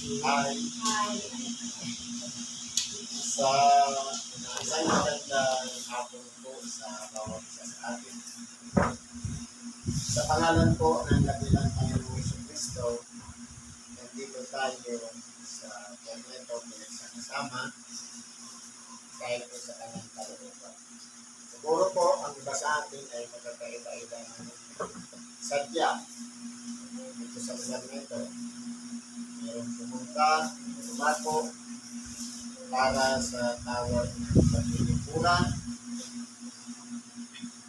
Hi. Sa isang magandang hapon po sa bawat isa sa atin. Sa pangalan po ng dakilang Panginoong Jesucristo, nandito tayo sa kwento pinagsama-sama kahit po sa kanyang kalooban. Siguro po, ang iba sa atin ay magkakaiba-iba ng sadya dito sa lugar nito. Mayroong pumunta, umako, para sa tawag ng paglilipuran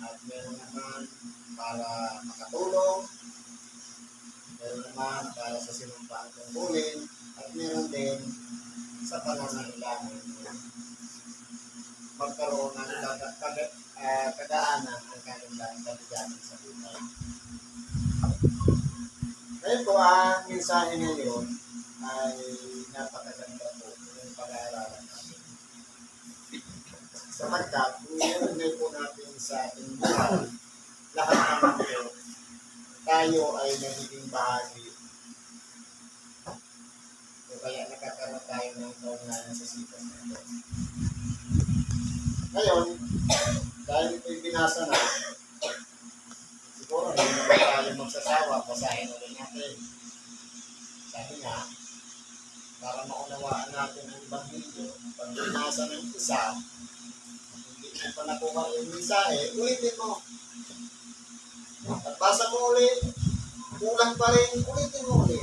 at meron naman para makatulong, meron naman para sa sinumpaan tungkulin at meron din sa pangangailangan magkaroon ng kagaanan ang kanilang kabiganan sa buhay. Ngayon po, ang mensahe ngayon ay napakaganda po yung pag-aaralan natin. Sapagkat, nilunay po natin sa ating buhay, lahat ng mundo, tayo ay nagiging bahagi. O kaya nakakaroon tayo ng kaugnayan sa sipas nito. Ngayon, dahil ito'y binasa na, siguro hindi naman tayo magsasawa, basahin ulit natin. Sabi nga, para maunawaan natin ang Ebanghelyo, pag binasa ng isa, hindi mo pa nakuha yung mensahe, ulitin mo. At basa mo ulit, kulang pa rin, ulitin mo ulit.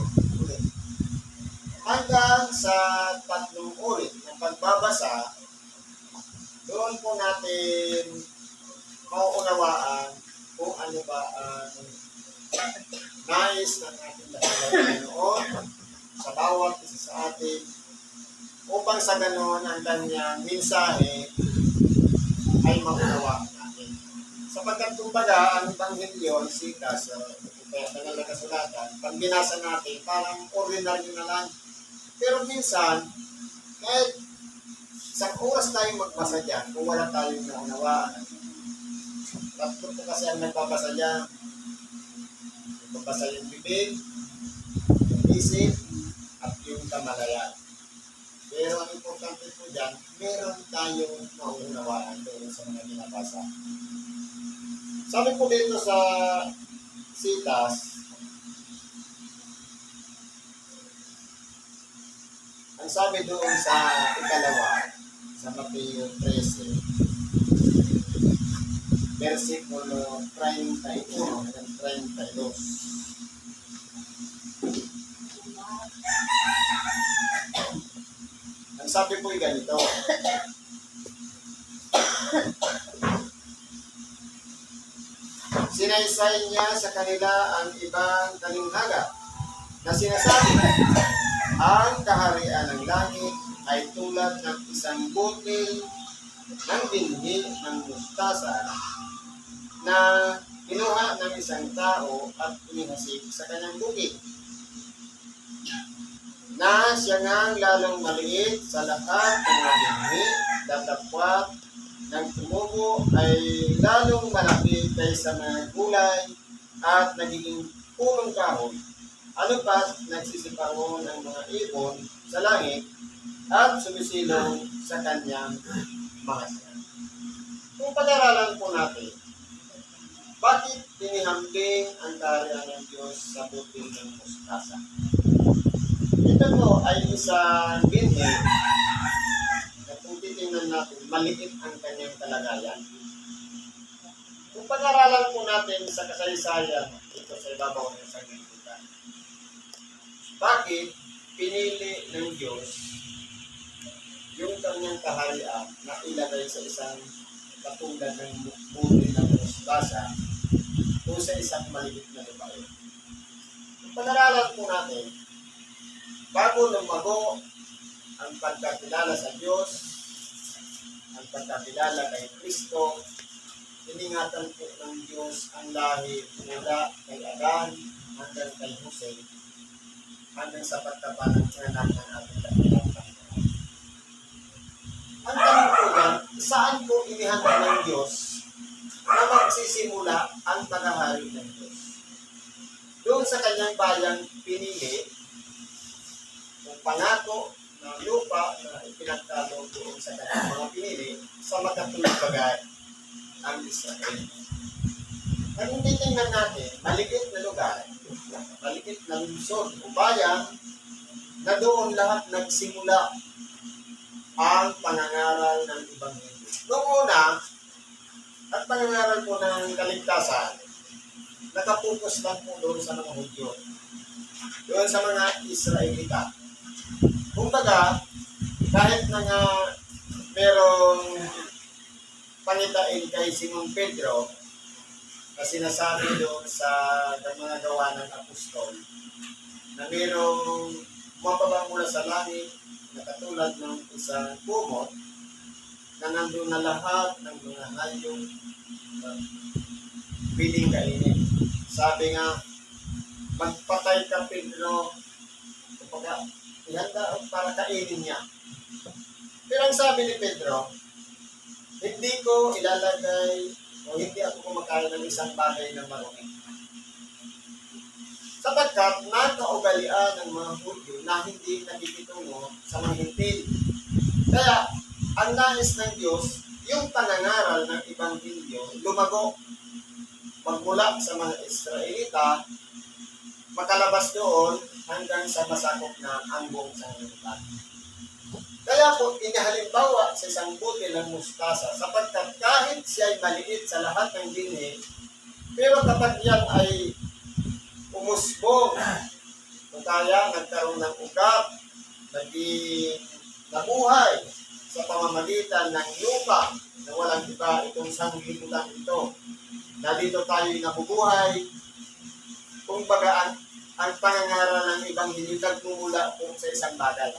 Hanggang sa 3 ulit ng pagbabasa, doon po natin mauunawaan kung ano ba ang nais ng ating Panginoon sa bawat isa sa atin upang sa ganoon ang kanyang mensahe ay maunawaan natin. Sapagkat kumbaga ang Ebanghelyo, ang sitas, kaya talaga kasulatan, pag binasa natin, parang ordinary na lang. Pero minsan, kahit isang oras tayong magbasa dyan, kung wala tayong naunawaan, tatlo po kasi ang nagbabasa dyan. Nagbabasa yung bibig, yung isip, at yung kamalayan. Pero ang importante po dyan, meron tayong maunawaan doon sa mga binabasa. Sabi po dito sa sitas, ang sabi doon sa ikalawa, sa Mateo 13, versikulo 31 hanggang 32. Ang sabi po ay ganito. Sinaysay niya sa kanila ang ibang talinghaga na sinasabi, ang kaharian ng langit ay tulad ng isang bote ng binhi ng mustasa na kinuha ng isang tao at inihasik sa kanyang bukid, na siya ngang lalong maliit sa lahat ng mga binhi, datapwat ng tumubo ay lalong malaki kaysa mga gulay at nagiging punong kahoy. Ano pa't nagsisipangon ang mga ibon sa langit at sumisilong sa kanyang mga siyan. Kung pag-aralan po natin, bakit tinihambing ang kaharian ng Diyos sa butil ng mustasa? Ito po ay isang binhi na kung titingnan natin, maliit ang kanyang kalagayan. Kung pag-aralan po natin sa kasaysayan ito sa ibabaw ng isang lipunan, bakit pinili ng Diyos yung kanyang kaharian na ilagay sa isang katulad ng butil ng mustasa o sa isang maliit na lupain? Kung pag-aralan po natin, bago lumago ang pagkakilala sa Diyos, ang pagkakilala kay Kristo, iningatan po ng Diyos ang lahi mula kay Adan hanggang kay Jose, hanggang sa pagkapan ng anak ng ating dakilang Panginoon. Ang tanong po yan, saan po inihanda ng Diyos na magsisimula ang paghahari ng Diyos? Doon sa kanyang bayang pinili, kung pangako ng lupa na ipinagkaloob doon sa kanyang mga pinili sa makatulog bagay ang Israel. At kung titingnan natin, maliit na lugar, maliit na lungsod o bayan, na doon lahat nagsimula ang pangangaral ng Ebanghelyo. Noong una, at pangangaral po ng kaligtasan, nakapokus lang po doon sa mga Hudyo, doon sa mga Israelita. Kumbaga, kahit na nga merong pangitain kay Simon Pedro na sinasabi doon sa mga gawa ng apostol na merong mapabang mula sa langit na katulad ng isang kumot na nandun na lahat ng mga hayong piling kainin. Sabi nga, magpatay ka Pedro, kapag ihanda para kainin niya. Pero ang sabi ni Pedro, hindi ko ilalagay o hindi ako kumakain ng isang bagay na marumi. Sapagkat nakaugalian ng mga Hudyo na hindi nakikitungo sa mga hintil. Kaya, ang nais ng Diyos, yung pangangaral ng Ebanghelyo, lumago, magmula sa mga Israelita, makalabas doon hanggang sa masakop na ang buong sanglibutan. Kaya po, inihalimbawa sa isang butil ng mustasa, sapagkat kahit siya ay maliit sa lahat ng dinhi, pero kapag yan ay umusbong, o kaya nagkaroon ng ugat, naging nabuhay sa pamamagitan ng lupa na walang iba itong sanglibutan ito, na dito tayo'y nabubuhay, kumbaga ang pangangaral ng Ebanghelyo nagmumula po sa isang bagay.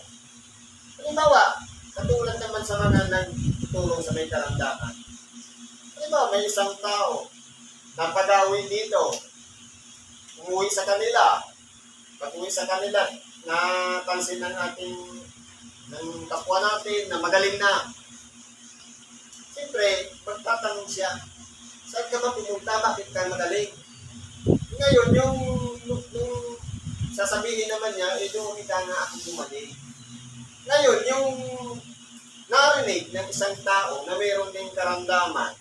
Halimbawa, katulad naman sa mga nagtulong sa may karamdaman. Halimbawa, may isang tao na pag-awin dito, umuwi sa kanila, pag-uwi sa kanila, napansin ng ating ng kapwa natin na magaling na. Siyempre, magtatanong siya, saan ka ba pumunta? Bakit ka magaling? Ngayon, yung sasabihin naman niya, doon ka nga ako gumaling. Ngayon, yung narinig ng isang tao na mayroon ding karamdaman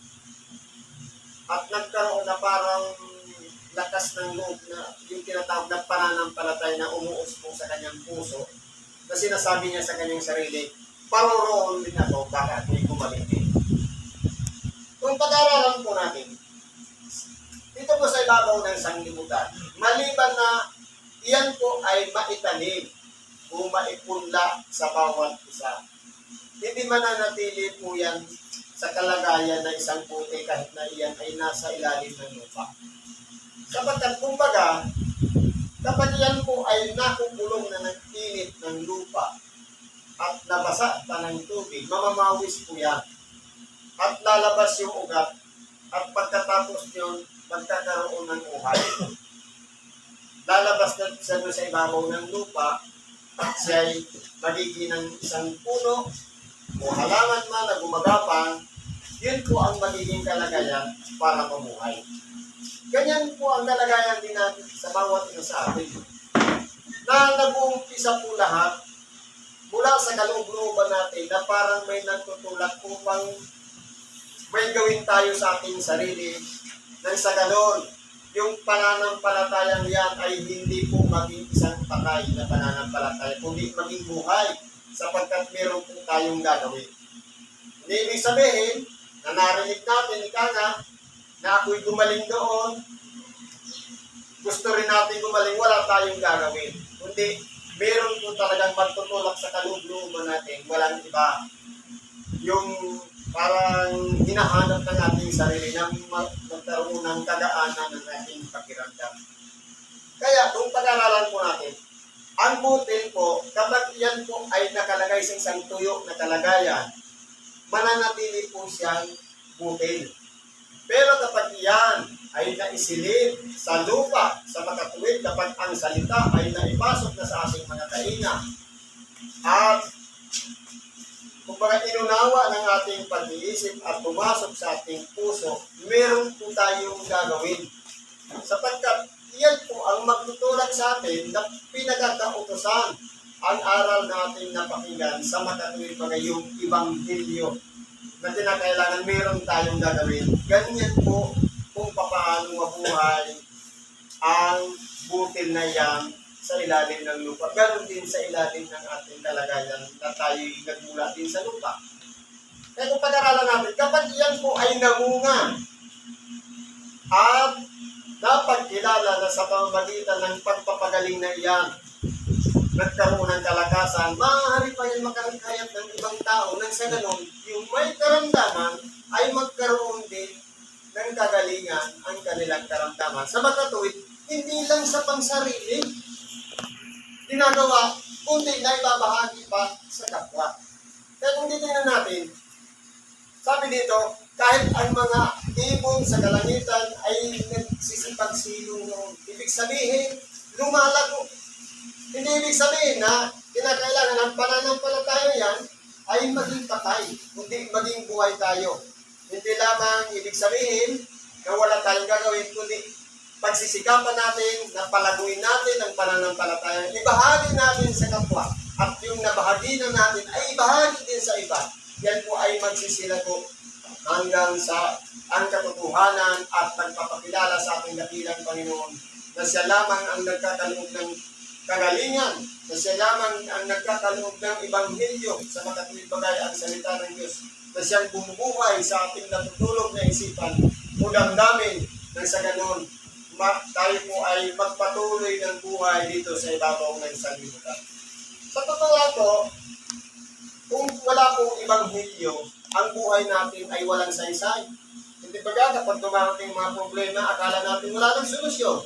at nagkaroon na parang lakas ng loob na yung tinatawag na pananampalataya na umuusbong sa kanyang puso, na sinasabi niya sa kanyang sarili, paroroon din ako, baka ako'y gumaling din. Kung pag-aralan po natin, dito po sa ibabaw ng sanglibutan, maliban na iyan po ay maitanim o maipunla sa bawat isa. Hindi mananatili po yan sa kalagayan na isang puti kahit na iyan ay nasa ilalim ng lupa. Sapagkat kumbaga, kapag yan po ay nakukulong na nagtinit ng lupa at nabasa pa ng tubig, mamamawis po yan. At lalabas yung ugat at pagkatapos yun, magkakaroon ng uhay. Lalabas na siya sa ibabaw ng lupa at siya ay magiging ng isang puno o halaman man na gumagapang, yun po ang magiging kalagayan para mamuhay. Ganyan po ang kalagayan din natin sa bawat isa sa atin. Na nag-uumpisa po lahat mula sa kaloob-looban natin na parang may nagtutulak upang may gawin tayo sa ating sarili nang sa ganon, yung pananampalatayang yan ay hindi po maging isang patay na pananampalataya, kundi maging buhay sapagkat meron po tayong gagawin. Hindi ibig sabihin na narinig natin, ika nga, na ako'y gumaling doon, gusto rin natin gumaling, wala tayong gagawin. Kundi meron po talagang magtutulak sa kaloob-looban natin, walang iba. Yung parang hinahanap ng ating sarili na magkaroon ng kagaanan ng ating pakiramdam. Kaya, kung pag-aralan po natin, ang butil po, kapag yan po ay nakalagay sa isang tuyo na kalagayan, mananatili po siyang butil. Pero kapag yan ay naisilid sa lupa, sa makatuwid, kapag ang salita ay naipasok na sa ating mga tainga, at kumbaga inunawa ng ating pag-iisip at pumasok sa ating puso, meron po tayong gagawin. Sapagkat iyan po ang magtutulak sa atin na pinagkakautosan ang aral natin napakinggan sa makatuwid pa ngayong Ibanghilyo na kinakailangan meron tayong gagawin. Ganyan po kung paano mabuhay ang butil na yan sa ilalim ng lupa. Ganon din sa ilalim ng ating kalagayan na tayo'y nagmula din sa lupa. Kaya kung pag-aralan natin, kapag yan po ay namunga at napagkilala na sa pamamagitan ng pagpapagaling na iyan, nagkaroon ng kalakasan, maaari pa yan makarikayat ng ibang tao nang sa ganon, yung may karamdaman ay magkaroon din ng kagalingan ang kanilang karamdaman. Sa makatuwid, hindi lang sa pangsarili ginagawa, kundi na ibabahagi pa sa kapwa. Kaya kung titingnan natin, sabi dito, kahit ang mga ibon sa kalangitan ay nagsisipagsilong noon. Ibig sabihin, lumalago. Hindi ibig sabihin na kinakailangan ng pananampalataya yan ay maging patay, kundi maging buhay tayo. Hindi lamang ibig sabihin na wala tayong gagawin, kundi pagsisikapan natin na palaguin natin ang pananampalataya. Ibahagi natin sa kapwa at yung nabahagi na natin ay ibahagi din sa iba. Yan po ay magsisilago hanggang sa ang katotohanan at pagpapakilala sa ating dakilang Panginoon na siya lamang ang nagkakaloob ng kagalingan, na siya lamang ang nagkakaloob ng Ibanghilyo sa makatuwid bagay ang salita ng Diyos, na siyang bumubuhay sa ating natutulog na isipan o damdamin nang sa ganon tayo po ay magpatuloy ng buhay dito sa ibabaw ng sanlibutan. Sa totoo po, kung wala pong Ibanghilyo, ang buhay natin ay walang saysay. Hindi ba kapag dumarating mga problema, akala natin wala ng solusyon.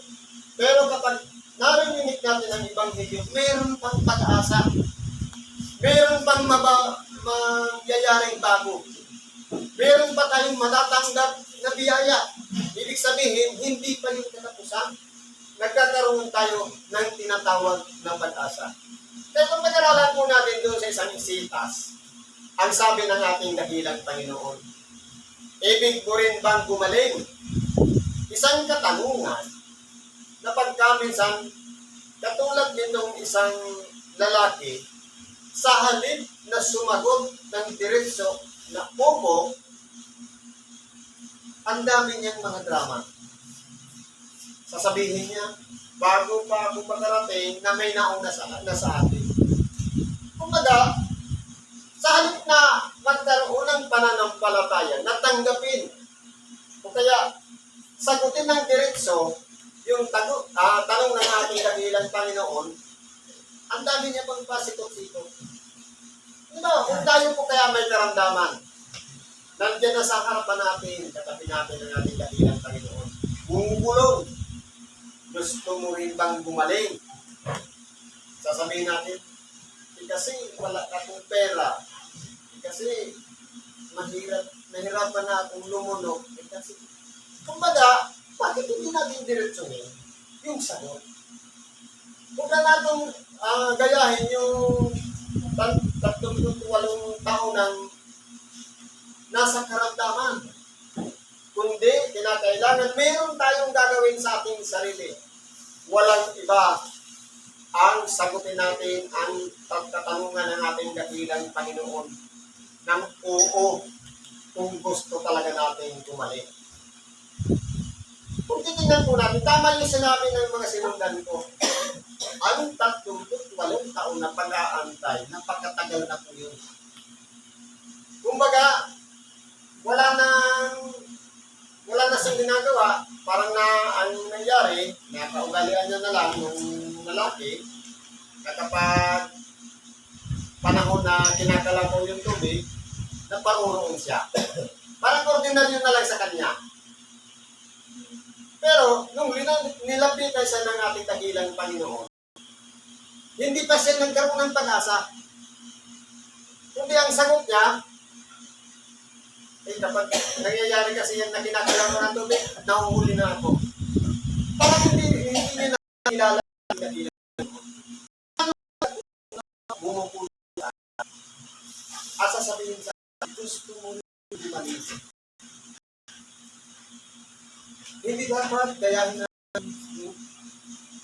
Pero kapag narinig natin ang Ibanghilyo, meron pang pag-asa. Meron pang mangyayaring bago. Meron pa tayong matatanggap na biyaya. Ibig sabihin, hindi pa yung katapusan. Nagkakaroon tayo ng tinatawag na pag-asa. Kaya kung pag-aralan po natin doon sa isang isitas, ang sabi ng ating dakilang Panginoon, ibig mo rin bang gumaling? Isang katanungan na pagkaminsan, katulad nitong isang lalaki, sa halip na sumagot ng diretso na opo, ang dami niyang mga drama. Sasabihin niya, bago pa ako pagkarating na may nauna sa atin. Kumbaga, sa halip na magkaroon ng pananampalataya, natanggapin, o kaya sagutin ng diretso, yung tanong ng ating dakilang Panginoon, ang dami niya pang pasikot-sikot. Diba, kung tayo po kaya may karamdaman, nandiyan na sa harapan natin, katabi natin ang ating dakilang Panginoon. Bumubulong. Gusto mo rin bang gumaling? Sasabihin natin, kasi wala akong pera. Kasi nahirapan na akong lumunok. Kasi, kumbaga, bakit hindi natin diretsuhin yung sagot? Huwag na natin gayahin yung 38 taon ng nasa karamdaman. Kundi, kinakailangan meron tayong gagawin sa ating sarili. Walang iba ang sagutin natin ang pagtatanungan ng ating dakilang Panginoon ng oo kung gusto talaga natin gumaling. Kung titignan po natin, tama yung sinabi ng mga sinundan ko. Ang 38 taon na pag-aantay, napakatagal na po yun. Kumbaga, wala na siyang ginagawa, parang na ang nangyari, nakaugalian niya na lang yung lalaki, na kapag panahon na kinakalabaw yung tubig, naparuroon siya. Parang ordinaryo na lang sa kanya. Pero, nung nilapitan siya ng ating dakilang Panginoon, hindi pa siya nagkaroon ng pag-asa. Kundi ang sagot niya, kapag nangyayari kasi yan na kinakailangan mo ng tubig, nahuhuli na ako. Parang hindi niya nakilala ang dakilang Panginoon. Bumupulo. Asa sabihin sa gusto mo gumaling. Hindi dapat gayahin na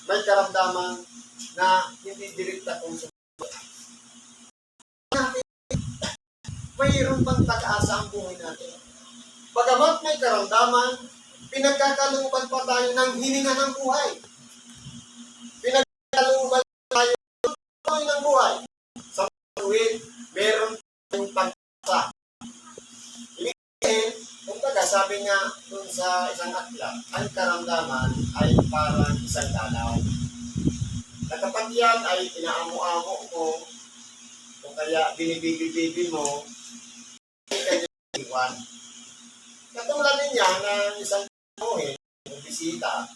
may karamdaman na hindi direkta kung sa mayroon bang pag-asa ang buhay natin? Bagamat may karamdaman, pinagkakalooban pa tayo ng hininga ng buhay. Pinagkakalooban tayo ng buhay. Sa tuwid, meron tayong pag-asa. Ibig sabihin, kumbaga sabi nga dun sa isang aklat, ang karamdaman ay parang isang dalaw. Na kapag yan ay inaamo-amo mo, o kaya binibibi-bibi mo, hindi kanya iwan. Katulad niya ng isang buhay, o bisita,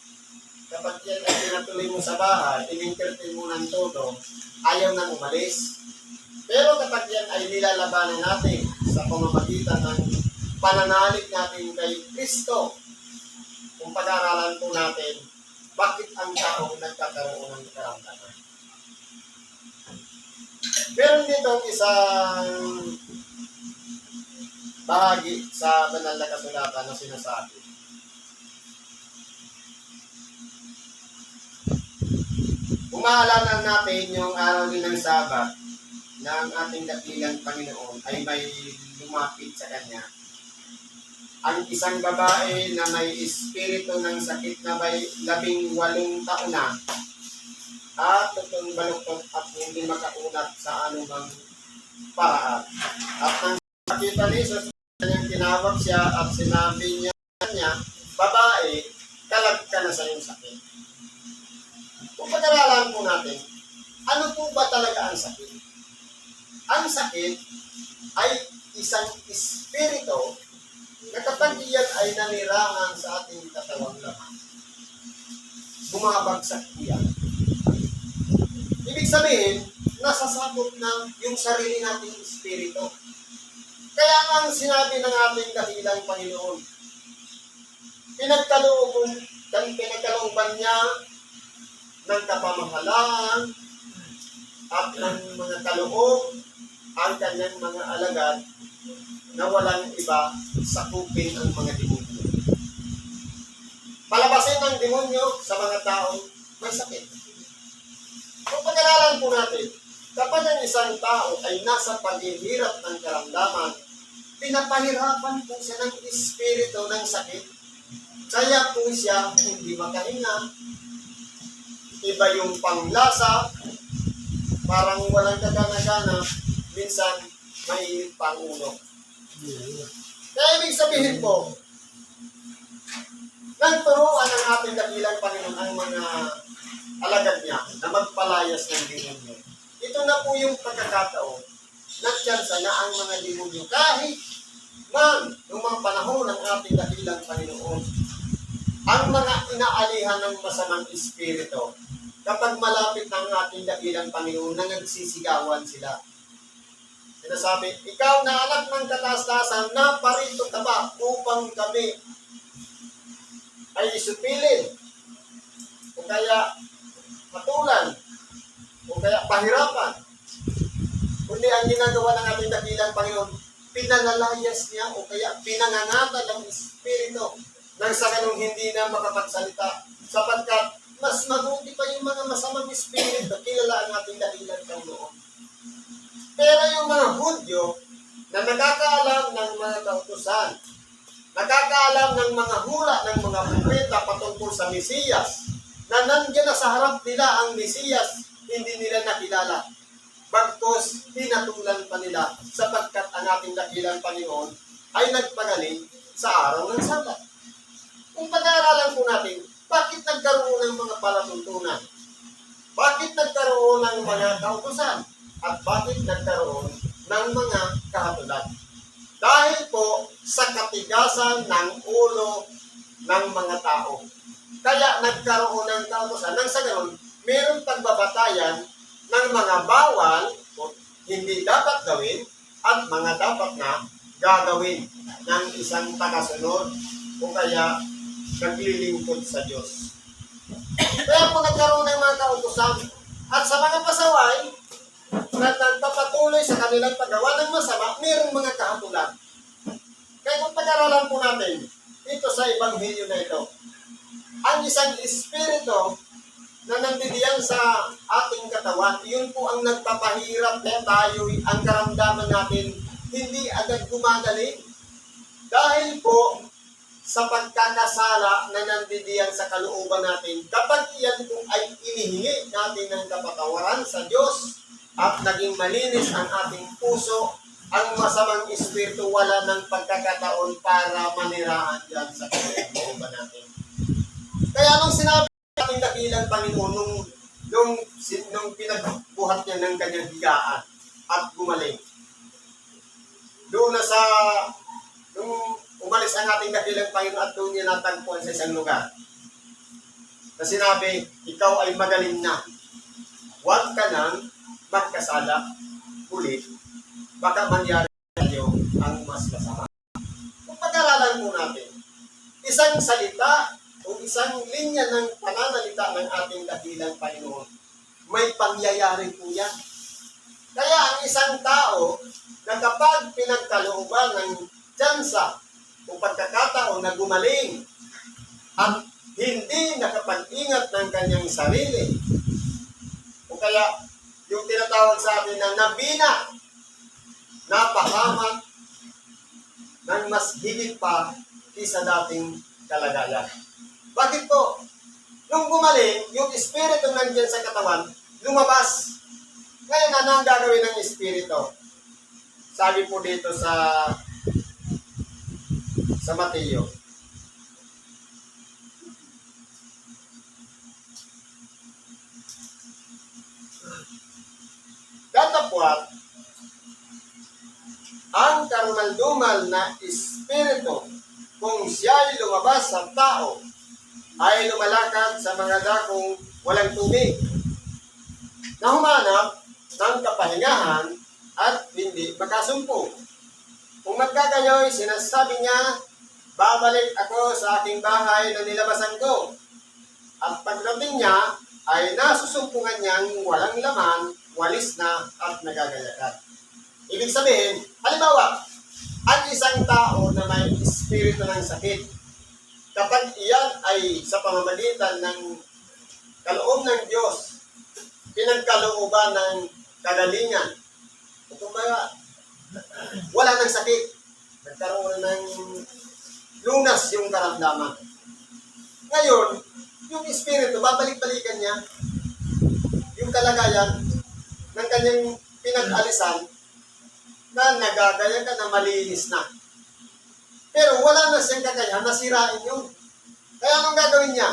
kapag yan ay pinatuloy mo sa bahay, in-entertain mo ng todo, ayaw nang umalis. Pero kapag yan ay nilalabanan natin sa pamamagitan ng pananalig natin kay Kristo, kung pag-aaralan po natin, bakit ang tao nagkakaroon ng karamdaman? Meron dito isang bahagi sa banal na kasulatan na sinasabi. Kung maalala natin yung araw din ng Sabat na ang ating dakilang Panginoon ay may lumapit sa Kanya. Ang isang babae na may espiritu ng sakit na may 18 taon na at tutong baluktot at hindi makaunat sa anumang paraan. At nang nakita ni Jesus, kanyang tinawag siya at sinabi niya, babae, kalag ka na sa iyong sakit. Kung pag-aralan po natin, ano po ba talaga ang sakit? Ang sakit ay isang espiritu na kapag iyan ay nanirangan sa ating katawang laman, bumabagsak iyan. Ibig sabihin, nasasabot na yung sarili nating espiritu. Kaya nga ang sinabi ng ating dakilang Panginoon, pinagkalooban niya ng kapamahalaan at ng mga kaloob ang kanyang mga alagad na walang iba sakupin ang mga demonyo. Palabasin ang demonyo sa mga taong may sakit. Kung pag-aralan po natin, kapag ang isang tao ay nasa paghihirap ng karamdaman, pinapahirapan po siya ng espiritu ng sakit. Kaya po siya hindi makahinga. Iba yung panglasa, parang walang kagana-gana, minsan may pangulo. Kaya ibig sabihin po, nagturuan ang ating dakilang Panginoon ang mga alagad niya na magpalayas ng demonyo. Ito na po yung pagkakataon na tsansa na ang mga demonyo kahit man noong mga panahon ng ating dakilang Panginoon, ang mga inaalihan ng masamang espiritu, kapag malapit ng ating dakilang Panginoon, na nagsisigawan sila. Sinasabi, ikaw na anak ng kataas-taasan, naparito ka ba upang kami ay isupilin, o kaya matulan, o kaya pahirapan. Kundi ang ginagawa ng ating dakilang Panginoon, pinanalayas niya o kaya pinangangatan ng espiritu nang sa ganung hindi na makapagsalita, sapagkat mas mabuti pa yung mga masamang espiritu, kilala ang ating dakilang Panginoon. Pero yung mga Hudyo na nakakaalam ng mga kautusan, nakakaalam ng mga hula ng mga propeta patungkol sa Mesiyas, na nandiyan na sa harap nila ang Mesiyas, hindi nila nakilala. Bagkus, hinatulan pa nila sapagkat ang ating dakilang Panginoon ay nagpagaling sa araw ng Sabat. Kung pag-aaralan po natin, bakit nagkaroon ng mga palatuntunan? Bakit nagkaroon ng mga kautusan? At bakit nagkaroon ng mga kahatulan? Dahil po sa katigasan ng ulo ng mga tao. Kaya nagkaroon ng kautusan. Nang sa ganon, mayroong pagbabatayan ng mga bawal o hindi dapat gawin at mga dapat na gagawin ng isang tagasunod o kaya naglilingkod sa Diyos. Kaya po nagkaroon ng mga kautusan at sa mga pasaway na nagpapatuloy sa kanilang paggawa ng masama, mayroong mga kahatulan. Kaya kung pag-aralan po natin dito sa Ebanghelyo na ito, ang isang espiritu na nandidiyan sa ating katawan, yun po ang nagpapahirap na tayo, ang karamdaman natin hindi agad gumagaling. Dahil po sa pagkakasala na nandidiyan sa kalooban natin, kapag iyan po ay inihingi natin ng kapatawaran sa Diyos at naging malinis ang ating puso, ang masamang espiritu wala ng pagkakataon para manirahan dyan sa kalooban natin. Kaya nung sinabi natin dakilang Panginoon, nung pinagbuhat niya ng kanyang higaan at gumaling, doon na sa, nung umalis ang ating dakilang Panginoon at doon niya natagpuan sa isang lugar, na sinabi, ikaw ay magaling na, huwag ka nang magkasala ulit, baka mangyari sa iyo ang mas masama. Kung pag-aralan po natin, isang salita o isang linya ng pananalita ng ating dakilang Panginoon, may pangyayari po yan. Kaya ang isang tao na kapag pinagkalooban ng tsansa o pagkakataon na gumaling at hindi nakapag-ingat ng kanyang sarili, o kaya yung tinatawag sa atin na nabina, napahamak ng mas higit pa kisa dating kalagayan. Bakit po? Nung gumaling, yung espiritu nandiyan sa katawan, lumabas. Ngayon, ano ang gagawin ng espiritu? Sabi po dito sa Mateo. Datapwat, ang karumaldumal na espiritu, kung siya'y lumabas sa tao, ay lumalakad sa mga dakong walang tubig, na humanap ng kapahingahan at hindi makasumpo. Kung magkagayoy, sinasabi niya, babalik ako sa aking bahay na nilabasan ko. At pagdating niya, ay nasusumpungan niyang walang laman, walis na at nagagayakan. Ibig sabihin, halimbawa, ang isang tao na may espiritu ng sakit, kapag iyan ay sa pamamagitan ng kaloob ng Diyos, pinagkalooban ng kagalingan, o kumbaga, wala ng sakit, nagkaroon ng lunas yung karamdaman. Ngayon, yung espiritu, babalik-balikan niya yung kalagayan ng kanyang pinag-alisan na nagagaya ka na malinis na. Pero wala na siyang kakayahan, nasirain yun. Kaya anong gagawin niya?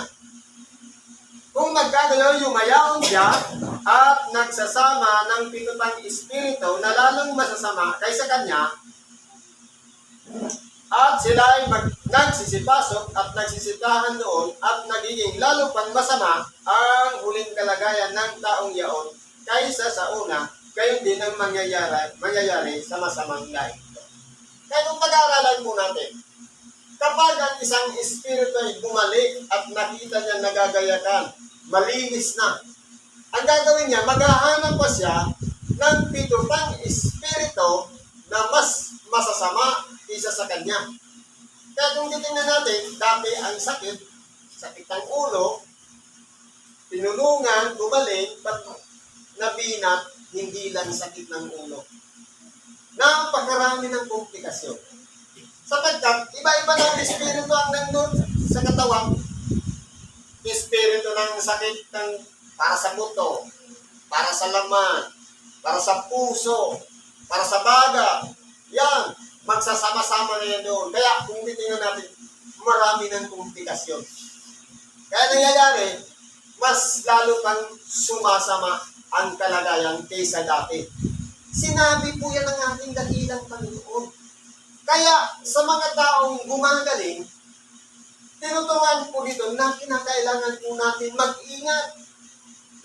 Kung magkagayon, yumayaon siya at nagsasama ng pitutang espiritu na lalong masasama kaysa kanya, at sila ay nagsisipasok at nagsisitahan doon at nagiging lalo pang masama ang huling kalagayan ng taong yaon kaysa sa una, gayon din ang mangyayari sa masamang lahi. Kaya kung pag-aaralan po natin, kapag ang isang espiritu ay bumalik at nakita niya nagagayakan, malinis na, ang gagawin niya, maghahanap pa siya ng pitutang espiritu na mas masasama isa sa kanya. Kaya kung titingnan natin, dati ang sakit ng ulo, tinulungan, gumaling, nabinat, hindi lang sakit ng ulo. Napakarami ng komplikasyon. Sapagkat, iba-iba ng espiritu ang nandun sa katawan. Espiritu ng sakit para sa buto, para sa laman, para sa puso, para sa baga. Yan, magsasama-sama na yan doon. Kaya kung titingnan natin, marami ng komplikasyon. Kaya nangyayari, mas lalo pang sumasama ang kalagayan kaysa dati. Sinabi po yan ng ating dakilang Panginoon. Kaya sa mga taong gumagaling, tinuturuan po dito na kinakailangan po natin mag-ingat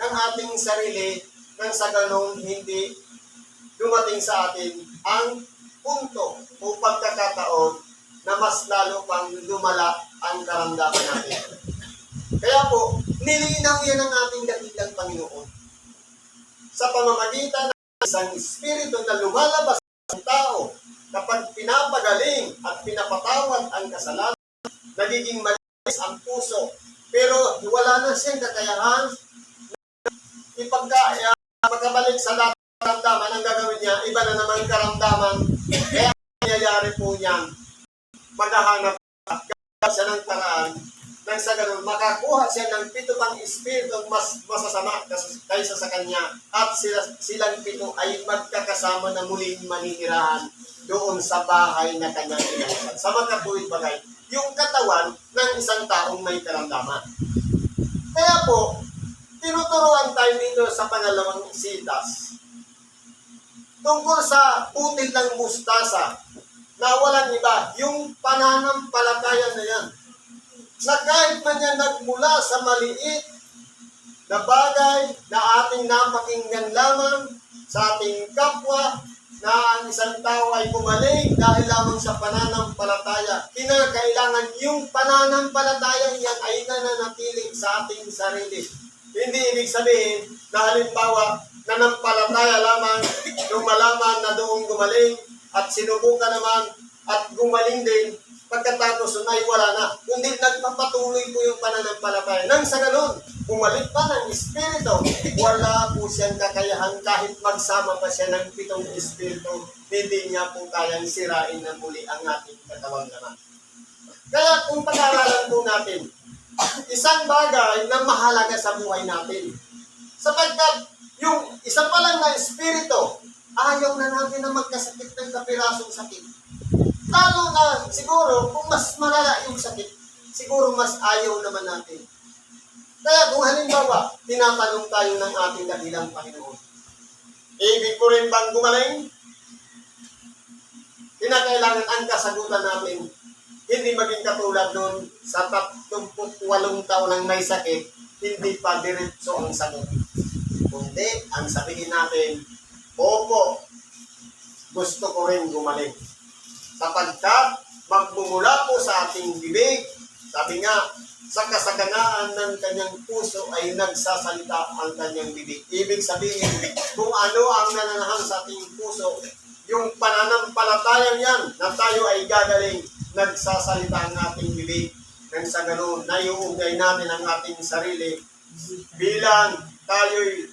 ng ating sarili nang sa ganong hindi dumating sa atin ang punto o pagkakataon na mas lalo pang lumala ang karamdaman natin. Kaya po, nilinaw yan ng ating dakilang Panginoon. Sa pamamagitan ng isang espiritu na lumalabas sa tao, kapag pinapagaling at pinapatawad ang kasalanan, nagiging malinis ang puso. Pero wala na siyang kakayahan makabalik sa dating karamdaman. Ang gagawin niya, iba na naman karamdaman Kaya ang nangyayari po niyan, maghahanap siya ng paraan nang sa ganun, makakuha siya ng 7 pang espiritu mas masasama kaysa sa kanya at silang 7 ay magkakasama na muling maninirahan doon sa bahay na kanyang inayusan. Sa magkatuwid bagay, yung katawan ng isang taong may karamdaman. Kaya po, tinuturuan tayo dito sa pangalawang sitas tungkol sa util ng mustasa na walang iba, yung pananampalataya na yan. Na kahit man yan nagmula sa maliit na bagay na ating napakinggan lamang sa ating kapwa, na ang isang tao ay gumaling dahil lamang sa pananampalataya. Kinakailangan yung pananampalataya yan ay nananatiling sa ating sarili. Hindi ibig sabihin na halimbawa, nanampalataya lamang yung malaman na doon gumaling at sinubukan naman at gumaling din, pagkatapos ay wala na. Kundi nagpapatuloy po yung pananampalataya. Nang sa ganun, bumalik pa ng espiritu, wala po siyang kakayahan kahit magsama pa siya ng 7 espiritu, hindi niya po kayang sirain na muli ang ating katawang naman. Kaya kung pag-aaralan po natin, isang bagay na mahalaga sa buhay natin. Sapagkat yung isa pa lang na espiritu, ayaw na natin na magkasakit ng kapirasong sakit. Lalo na siguro kung mas malala yung sakit, siguro mas ayaw naman natin. Kaya kung halimbawa, tinatanong tayo ng ating dakilang Panginoon, ibig ko rin bang gumaling? Kinakailangan ang kasagutan natin, hindi maging katulad nun sa 38 taon ng may sakit, hindi pa diretso ang sagot. Kundi, ang sabihin natin, opo, gusto ko rin gumaling. Sapagkat magmumula po sa ating bibig, sabi nga, sa kasaganaan ng kanyang puso ay nagsasalita ang kanyang bibig. Ibig sabihin, kung ano ang nananahan sa ating puso, yung pananampalatayang yan na tayo ay gagaling, nagsasalita ang ating bibig. Nang sa ganoon, naiuugay natin ang ating sarili bilang tayo'y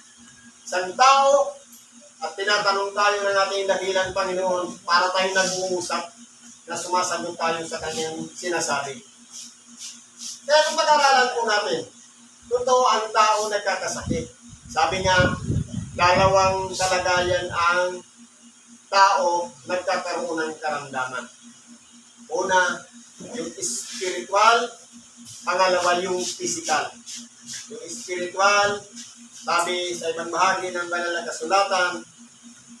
isang tao at tinatanong tayo ng ating dakilang Panginoon para tayong nag-uusap na sumasagot tayo sa kanyang sinasabi. Kaya kung pag-aralan po natin, totoo ang tao nagkakasakit. Sabi nga, dalawang kalagayan ang tao nagkakaroon ng karamdaman. Una, yung spiritual, pangalawa yung physical. Yung spiritual, sabi sa ibang bahagi ng banal na kasulatan,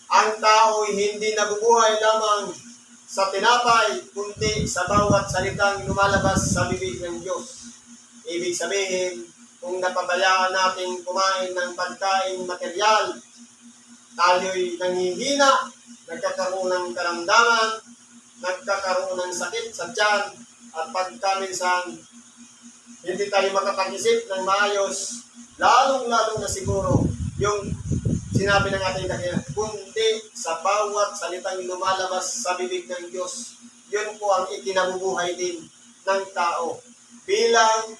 ang tao ay hindi nabubuhay lamang sa tinapay, kundi sa bawat salitang lumalabas sa bibig ng Diyos. Ibig sabihin, kung napabayaan natin kumain ng pagkain material, tayo'y nanghihina, nagkakaroon ng karamdaman, nagkakaroon ng sakit sa tiyan, at pagkaminsan, hindi tayo makapag-isip ng maayos, lalong-lalo na siguro yung sinabi ng ating dakilang, kundi sa bawat salitang lumalabas sa bibig ng Diyos, yun po ang ikinabubuhay din ng tao. Bilang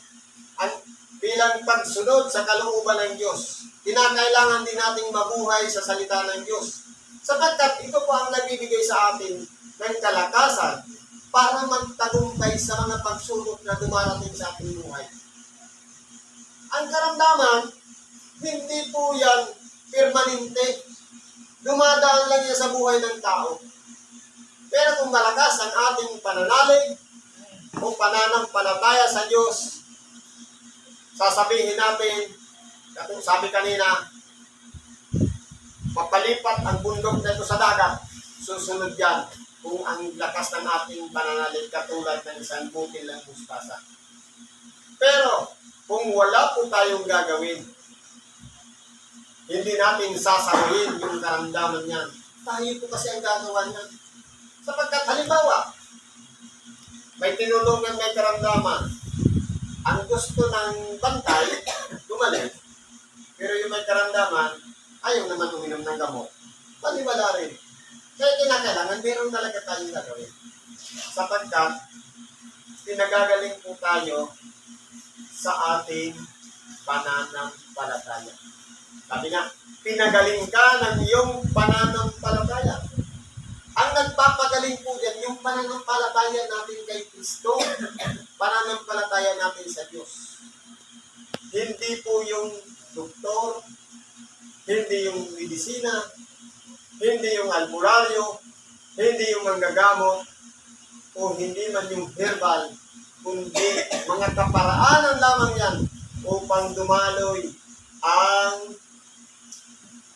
pagsunod sa kalooban ng Diyos, kinakailangan din nating mabuhay sa salita ng Diyos. Sapagkat ito po ang nagbibigay sa atin ng kalakasan para magtagumpay sa mga pagsulot na dumarating sa ating buhay. Ang karamdaman, hindi po yan permanente. Dumadaan lang yan sa buhay ng tao. Pero kung malakas ang ating pananalig o pananampalataya sa Diyos, sasabihin natin, kung sabi kanina, mapalipat ang bundok na ito sa dagat, susunod yan kung ang lakas ng ating pananalig katulad ng isang butil ng mustasa. Pero, kung wala po tayong gagawin, hindi natin sasabihin yung karamdaman niyan. Tayo po kasi ang gagawa niyan. Sapagkat halimbawa, may tinulungan may karamdaman. Ang gusto ng bantay, gumaling. Pero yung may karamdaman, ayaw naman uminom ng gamot. Paliwala rin. Kaya kinakailangan, meron talaga tayong gagawin. Sapagkat, pinagagaling po tayo sa ating pananampalataya. Sabi nga, pinagaling ka ng iyong pananampalataya. Ang gumagaling po yan, yung pananampalataya natin kay Kristo, pananampalataya natin sa Diyos. Hindi po yung doktor, hindi yung medisina, hindi yung albularyo, hindi yung manggagamot, o hindi man yung herbal, kundi mga kaparaanan lamang yan upang dumaloy ang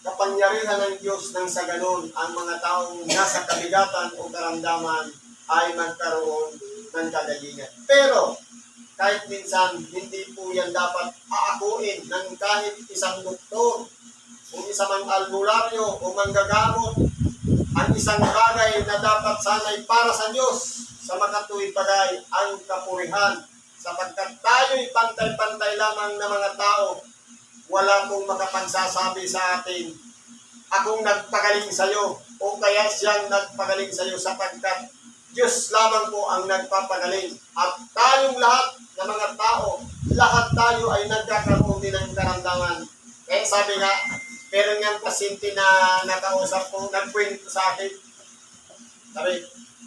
kapangyarihan ng Diyos nang sa ganun ang mga taong nasa kabigatan o karamdaman ay magkaroon ng kagalingan. Pero kahit minsan hindi po yan dapat aakuin ng kahit isang doktor o isang albularyo o manggagamot. Ang isang bagay na dapat sanay para sa Diyos sa makatuwid bagay ang kapurihan, sapagkat tayo'y pantay-pantay lamang na mga tao. Wala pong makapagsasabi sa atin, akong nagpagaling sa iyo o kaya siyang nagpagaling sa iyo, sapagkat Diyos lamang po ang nagpapagaling. At tayong lahat na mga tao, lahat tayo ay nagkakaroon din ng karamdaman. Kaya sabi nga, meron nga pasyente na nakausap ko, nagkwento sa akin.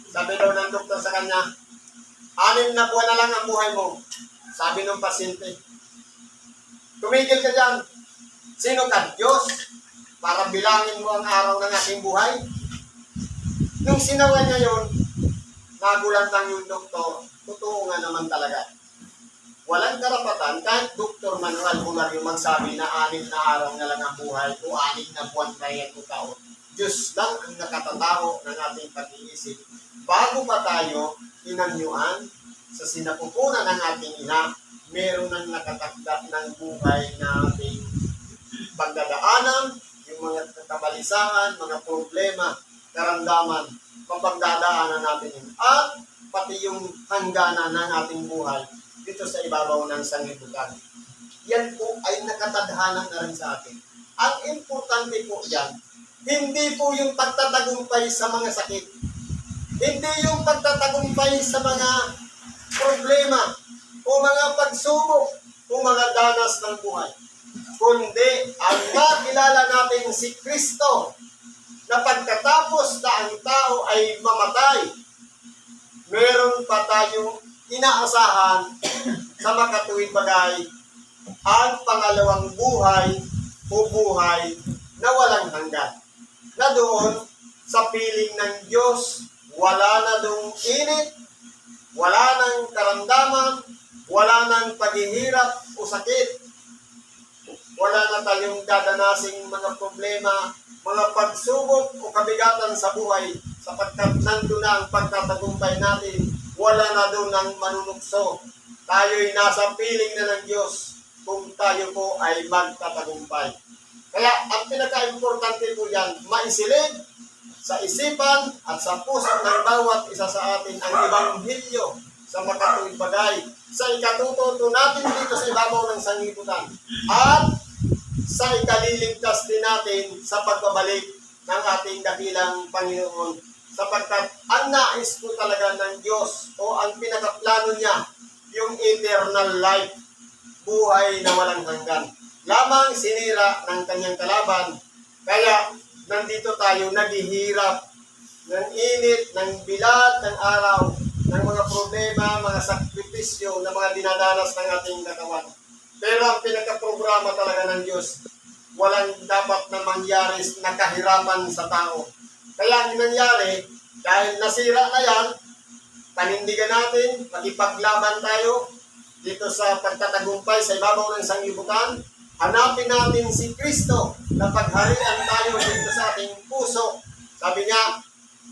Sabi daw ng doktor sa kanya, 6 na buwan na lang ang buhay mo. Sabi ng pasyente, tumigil ka dyan. Sino ka? Diyos? Para bilangin mo ang araw ng aking buhay? Nung sinawa niya yun, nagulat lang yung doktor. Totoo nga naman talaga. Walang karapatan, kahit doktor Manuel Bular yung magsabi na 6 na araw na lang ang buhay o 6 na buwan na yan o taon. Diyos lang ang nakatataho ng ating pag-iisip. Bago pa tayo inanyuan sa sinapupunan ng ating ina, meron nang nakatakdat ng buhay na ating pagdadaanan, yung mga kabalisahan, mga problema, karamdaman, mapagdadaanan natin yun. At pati yung hangganan ng ating buhay dito sa ibabaw ng sanglibutan. Yan po ay nakatadhana na rin sa atin. Ang importante po yan, hindi po yung pagtatagumpay sa mga sakit. Hindi yung pagtatagumpay sa mga problema o mga pagsubok o mga danas ng buhay. Kundi ang makilala natin si Kristo na pagkatapos na ang tao ay mamatay, meron pa tayong inaasahan sa makatuwid bagay ang pangalawang buhay o buhay na walang hanggan. Na doon sa piling ng Diyos, wala na doong init, wala nang karamdaman, wala nang paghihirap o sakit, wala na tayong dadanasing mga problema, mga pagsubok o kabigatan sa buhay, sapagkat nandun na ang pagtatagumpay natin, wala na doon ang manunukso. Tayo'y nasa piling na ng Diyos kung tayo po ay magtatagumpay. Kaya ang pinaka-importante po yan, maisilid sa isipan at sa puso ng bawat isa sa atin ang Ebanghelyo sa makatuwid bagay, sa ikatututo natin dito sa ibabaw ng sanglibutan, at sa ikaliligtas din natin sa pagbabalik ng ating dakilang Panginoon. Sapagkat ang nais po talaga ng Diyos o ang pinakaplano niya, yung eternal life, buhay na walang hanggan. Lamang sinira ng kanyang kalaban. Kaya nandito tayo naghihirap ng init, ng bilad, ng araw, ng mga problema, mga sakripisyo na mga dinadanas ng ating katawan. Pero ang pinakaprograma talaga ng Diyos, walang dapat na mangyari na kahirapan sa tao. Kaya ang nangyari, dahil nasira na yan, panindigan natin, magipaglaban tayo dito sa pagtatagumpay sa ibabaw ng sanglibutan. Hanapin natin si Kristo na pagharian tayo dito sa ating puso. Sabi niya,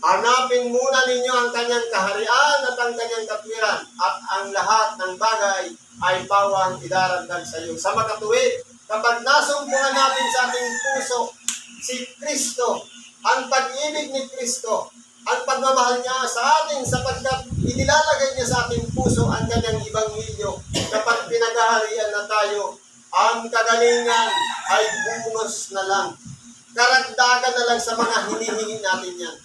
hanapin muna ninyo ang kanyang kaharian at ang kanyang katwiran, at ang lahat ng bagay ay pawang idaragdag sa iyo. Sa makatuwid, kapag nasumpungan natin sa ating puso si Kristo, ang pag-ibig ni Kristo, ang pagmamahal niya sa atin, sapagkat inilalagay niya sa ating puso ang kanyang Ebanghelyo, kapag pinaghaharian na tayo, ang kagalingan ay bungos na lang. Karagdagan na lang sa mga hinihingi natin yan.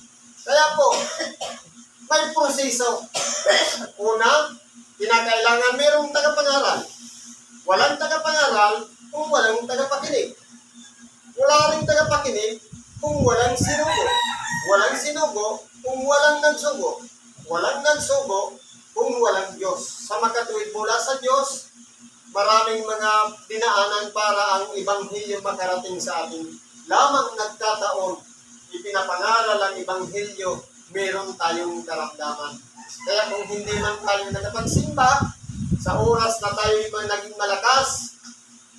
Kaya po, may proseso. Una, kinakailangan mayroong tagapangaral. Walang tagapangaral kung walang tagapakinig. Wala rin tagapakinig kung walang sinugo. Walang sinugo kung kung walang nagsugo kung walang Diyos. Sa makatuwid mula sa Diyos, maraming mga dinaanan para ang Ebanghelyo makarating sa atin. Lamang nagkataon, ipinapangaral ang Ebanghelyo, meron tayong karamdaman. Kaya kung hindi man tayo nakapagsimba, sa oras na tayo naging malakas,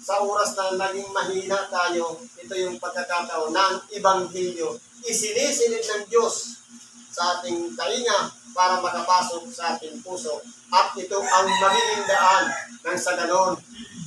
sa oras na naging mahina tayo, ito yung pagkakataon ng Ebanghelyo. Isinisilid ng Diyos sa ating tainga para makapasok sa ating puso. At ito ang magiging daan ng sa ganon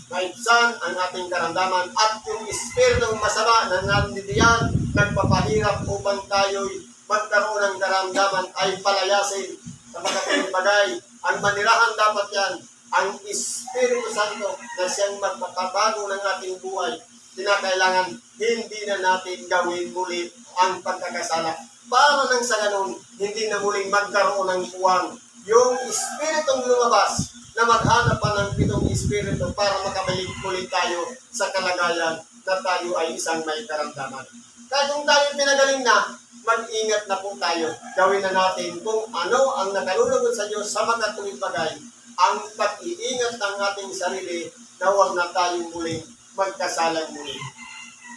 maibsan ang ating karamdaman at yung espiritong masama na nandiyan nagpapahirap upang tayo'y magkaroon ng karamdaman ay palayasin sa mga bagay. Ang manirahan dapat yan, ang Espiritu Santo na siyang magpapabago ng ating buhay. Kinakailangan hindi na natin gawin muli ang pagkakasala. Para nang sa ganun, hindi na muling magkaroon ng puwang. Yung Espiritong lumabas na maghanap pa ng pitong Espiritu para makabalik muli tayo sa kalagayan na tayo ay isang may karamdaman. Kaya kung tayo pinagaling na, mag-ingat na po tayo. Gawin na natin kung ano ang nakalulugod sa Diyos sa mga tuwid bagay. Ang pag-iingat ng ating sarili na huwag na tayong muling magkasalang muli.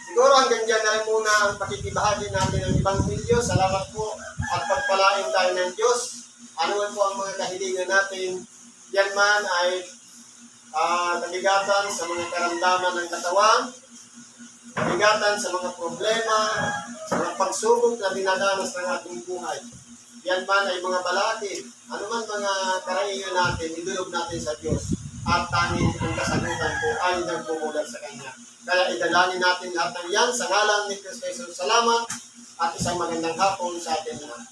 Siguro hanggang dyan na rin muna ang pakikibahagi natin ng Ebanghelyo. Salamat po at pagpalain tayo ng Diyos. Ano man po ang mga kahilingan natin, yan man ay kabigatan sa mga karamdaman ng katawan, kabigatan sa mga problema, mga pagsubok na dinadanas ng ating buhay. Yan man ay mga balakid, ano man mga karaingan natin, idulog natin sa Diyos. At tanging ang kasagutan po ay nagpumulat sa Kanya. Kaya idalangin natin lahat ng yan sa ngalan ni Kristo Jesus. Salamat at isang magandang hapon sa atin lahat.